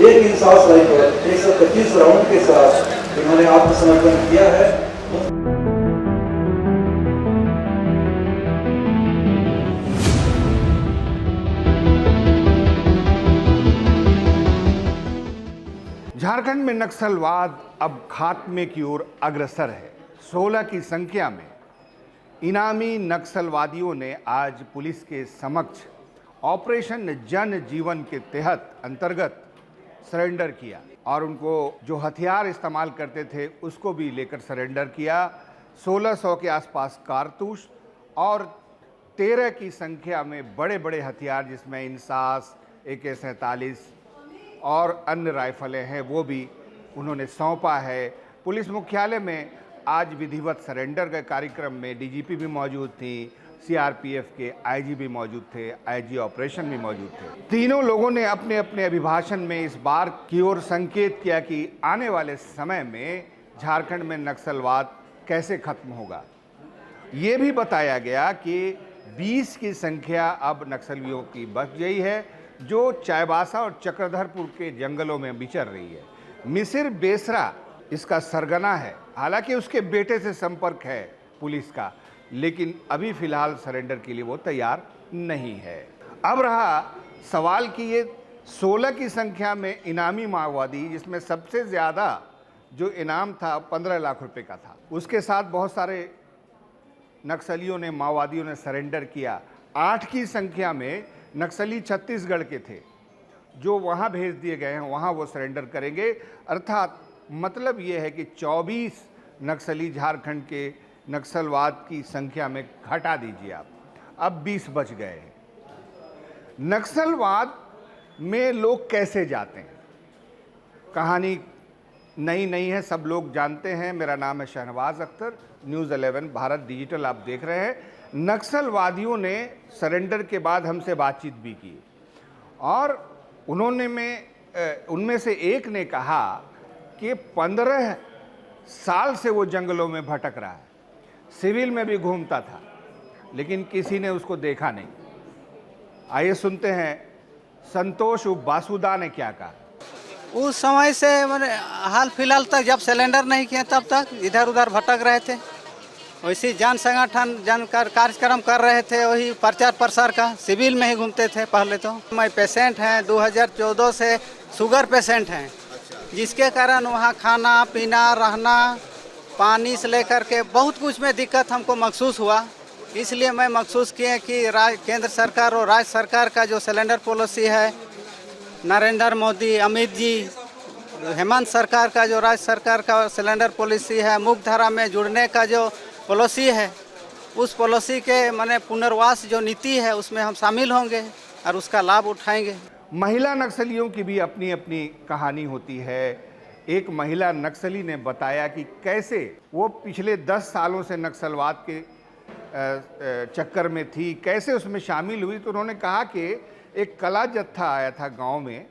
एक INSAS rifle 125 round के साथ इन्होंने आत्मसमर्पण किया है। झारखंड में नक्सलवाद अब खात्मे की ओर अग्रसर है। 16 की संख्या में इनामी नक्सलवादियों ने आज पुलिस के समक्ष ऑपरेशन जन जीवन के तहत अंतर्गत सरेंडर किया और उनको जो हथियार इस्तेमाल करते थे उसको भी लेकर सरेंडर किया। 1600 के आसपास कारतूस और 13 की संख्या में बड़े बड़े हथियार जिसमें इंसास, AK-47 और अन्य राइफलें हैं वो भी उन्होंने सौंपा है। पुलिस मुख्यालय में आज विधिवत सरेंडर के कार्यक्रम में DGP भी मौजूद थी, CRPF के IG भी मौजूद थे, IG ऑपरेशन भी मौजूद थे। तीनों लोगों ने अपने अपने अभिभाषण में इस बार की ओर संकेत किया कि आने वाले समय में झारखंड में नक्सलवाद कैसे खत्म होगा। ये भी बताया गया कि 20 की संख्या अब नक्सलियों की बच गई है जो चाईबासा और चक्रधरपुर के जंगलों में विचर रही है। मिसिर बेसरा इसका सरगना है, हालांकि उसके बेटे से संपर्क है पुलिस का, लेकिन अभी फिलहाल सरेंडर के लिए वो तैयार नहीं है। अब रहा सवाल कि ये 16 की संख्या में इनामी माओवादी, जिसमें सबसे ज़्यादा जो इनाम था 15 लाख रुपए का था, उसके साथ बहुत सारे नक्सलियों ने, माओवादियों ने सरेंडर किया। 8 की संख्या में नक्सली छत्तीसगढ़ के थे जो वहाँ भेज दिए गए हैं, वहाँ वो सरेंडर करेंगे। अर्थात मतलब ये है कि 24 नक्सली झारखंड के नक्सलवाद की संख्या में घटा दीजिए आप, अब 20 बच गए हैं। नक्सलवाद में लोग कैसे जाते हैं, कहानी नई नहीं है, सब लोग जानते हैं। मेरा नाम है शहनवाज अख्तर, न्यूज़ 11 भारत डिजिटल आप देख रहे हैं। नक्सलवादियों ने सरेंडर के बाद हमसे बातचीत भी की और उनमें से एक ने कहा कि 15 साल से वो जंगलों में भटक रहा है, सिविल में भी घूमता था, लेकिन किसी ने उसको देखा नहीं। आइए सुनते हैं संतोष बासुदा ने क्या कहा। उस समय से मैंने हाल फिलहाल तक जब सिलेंडर नहीं किए तब तक इधर उधर भटक रहे थे, वैसे जन संगठन कार्यक्रम कर रहे थे, वही प्रचार प्रसार का, सिविल में ही घूमते थे पहले। तो मैं पेशेंट हैं, 2014 से शुगर पेशेंट हैं, जिसके कारण वहाँ खाना पीना रहना पानी से लेकर के बहुत कुछ में दिक्कत हमको महसूस हुआ। इसलिए मैं महसूस किए कि केंद्र सरकार और राज्य सरकार का जो सिलेंडर पॉलिसी है, नरेंद्र मोदी, अमित जी, हेमंत सरकार का जो राज्य सरकार का सिलेंडर पॉलिसी है, मुख्यधारा में जुड़ने का जो पॉलिसी है, उस पॉलिसी के माने पुनर्वास जो नीति है उसमें हम शामिल होंगे और उसका लाभ उठाएंगे। महिला नक्सलियों की भी अपनी अपनी कहानी होती है। एक महिला नक्सली ने बताया कि कैसे वो पिछले 10 सालों से नक्सलवाद के चक्कर में थी, कैसे उसमें शामिल हुई। तो उन्होंने कहा कि एक कला जत्था आया था गांव में,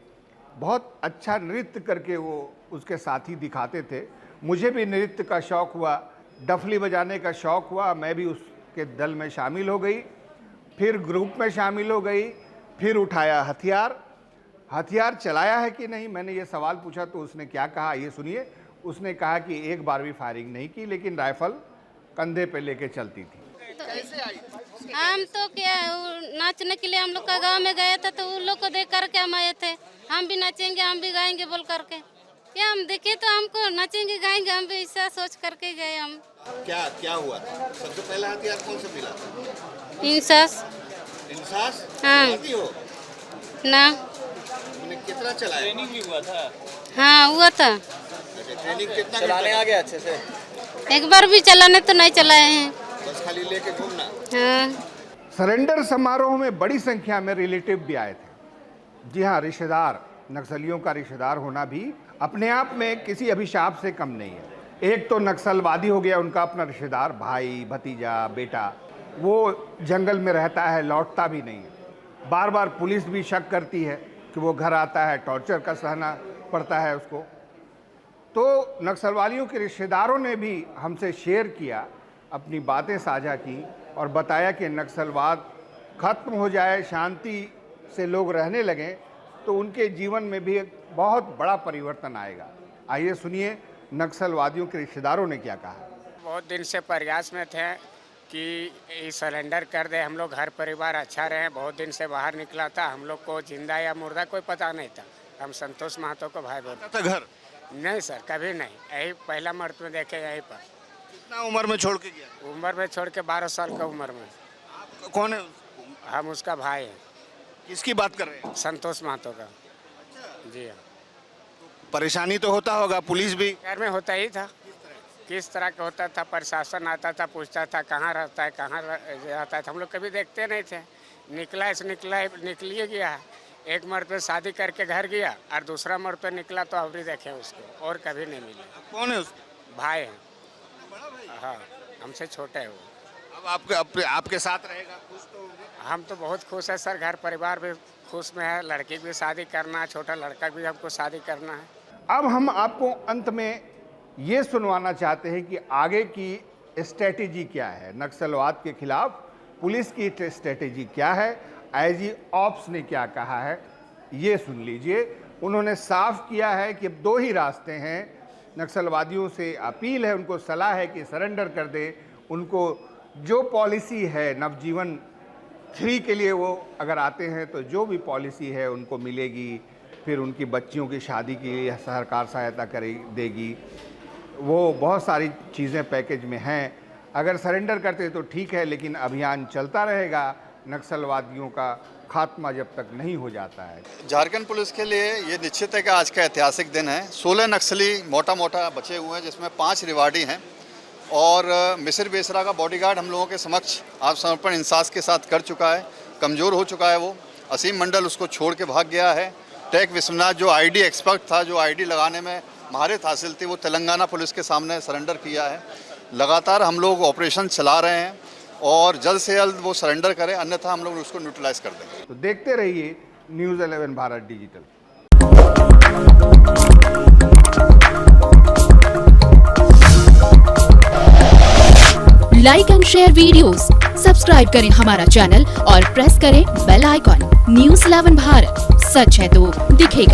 बहुत अच्छा नृत्य करके वो उसके साथी दिखाते थे। मुझे भी नृत्य का शौक़ हुआ, डफली बजाने का शौक़ हुआ, मैं भी उसके दल में शामिल हो गई, फिर ग्रुप में शामिल हो गई, फिर उठाया हथियार चलाया है कि नहीं, मैंने ये सवाल पूछा तो उसने क्या कहा, ये सुनिए। उसने कहा कि एक बार भी फायरिंग नहीं की, लेकिन राइफल कंधे पे लेके चलती थी। हम तो क्या नाचने के लिए हम लोग का गांव में गए थे, तो उन लोग को देख करके हम आए थे, हम भी नाचेंगे, हम भी गाएंगे बोल करके। क्या हम देखे तो हमको नाचेंगे गाएंगे, हम भी ऐसा सोच करके गए। हम क्या हुआ था? सबसे पहला हथियार कौन सा मिला? इंसास। हाँ हो ना, कितना चलाया? ट्रेनिंग भी हुआ था? हाँ हुआ था। ट्रेनिंग कितना चलाने आ गया अच्छे से? एक बार भी चलाने तो नहीं चलाए हैं, बस खाली लेके घूमना। हाँ। सरेंडर समारोह में बड़ी संख्या में रिलेटिव भी आए थे। जी हाँ, रिश्तेदार, नक्सलियों का रिश्तेदार होना भी अपने आप में किसी अभिशाप से कम नहीं है। एक तो नक्सलवादी हो गया उनका अपना रिश्तेदार, भाई, भतीजा, बेटा, वो जंगल में रहता है, लौटता भी नहीं है। बार बार पुलिस भी शक करती है कि वो घर आता है, टॉर्चर का सहना पड़ता है उसको। तो नक्सलवादियों के रिश्तेदारों ने भी हमसे शेयर किया, अपनी बातें साझा की और बताया कि नक्सलवाद खत्म हो जाए, शांति से लोग रहने लगें, तो उनके जीवन में भी बहुत बड़ा परिवर्तन आएगा। आइए सुनिए नक्सलवादियों के रिश्तेदारों ने क्या कहा। बहुत दिन से प्रयास में थे कि ये सरेंडर कर दे, हम लोग घर परिवार अच्छा रहे। बहुत दिन से बाहर निकला था, हम लोग को जिंदा या मुर्दा कोई पता नहीं था। हम संतोष महतो को भाई बोलते था घर नहीं सर, कभी नहीं। यही पहला मर्द में देखे यहीं पर। कितना उम्र में छोड़ के गया? उम्र में छोड़ के 12 साल का उम्र में। आप कौन है? हम उसका भाई हैं, किसकी बात कर रहे हैं? संतोष महतो का। जी हाँ। परेशानी तो होता होगा, पुलिस भी घर में होता ही था। किस तरह का होता था, प्रशासन आता था, पूछता था कहाँ रहता है, कहाँ रहता है। हम लोग कभी देखते नहीं थे। निकलिए गया है। एक मर्द पे शादी करके घर गया और दूसरा मर्द पे निकला तो अभी देखे उसको, और कभी नहीं मिले। कौन है उसके? भाई हैं। हाँ, हमसे छोटे है वो। अब आपके साथ रहेगा, खुश तो होंगे? हम तो बहुत खुश है सर, घर परिवार भी खुश में है। लड़की की भी शादी करना है, छोटा लड़का भी हमको शादी करना है। अब हम आपको अंत में ये सुनवाना चाहते हैं कि आगे की स्ट्रेटेजी क्या है, नक्सलवाद के खिलाफ पुलिस की स्ट्रेटेजी क्या है, आईजी ऑप्स ने क्या कहा है, ये सुन लीजिए। उन्होंने साफ किया है कि अब दो ही रास्ते हैं। नक्सलवादियों से अपील है, उनको सलाह है कि सरेंडर कर दे। उनको जो पॉलिसी है नवजीवन 3 के लिए वो अगर आते हैं तो जो भी पॉलिसी है उनको मिलेगी। फिर उनकी बच्चियों की शादी के लिए सरकार सहायता देगी। वो बहुत सारी चीज़ें पैकेज में हैं। अगर सरेंडर करते तो ठीक है, लेकिन अभियान चलता रहेगा नक्सलवादियों का खात्मा जब तक नहीं हो जाता है। झारखंड पुलिस के लिए ये निश्चित है कि आज का ऐतिहासिक दिन है। 16 नक्सली मोटा बचे हुए हैं, जिसमें 5 रिवार्डी हैं और मिसिर बेसरा का बॉडीगार्ड हम लोगों के समक्ष आत्मसमर्पण इंसास के साथ कर चुका है। कमज़ोर हो चुका है वो। असीम मंडल उसको छोड़ के भाग गया है। टेक विश्वनाथ जो आईडी एक्सपर्ट था, जो आईडी लगाने में महारत हासिल थी, वो तेलंगाना पुलिस के सामने सरेंडर किया है। लगातार हम लोग ऑपरेशन चला रहे हैं और जल्द से जल्द वो सरेंडर करे, अन्यथा हम लोग उसको न्यूट्रलाइज कर देंगे। तो देखते रहिए news 11 Bharat digital. Like and share videos, subscribe करें हमारा चैनल और प्रेस करें बेल आइकॉन। न्यूज़ 11 भारत, सच है तो दिखेगा।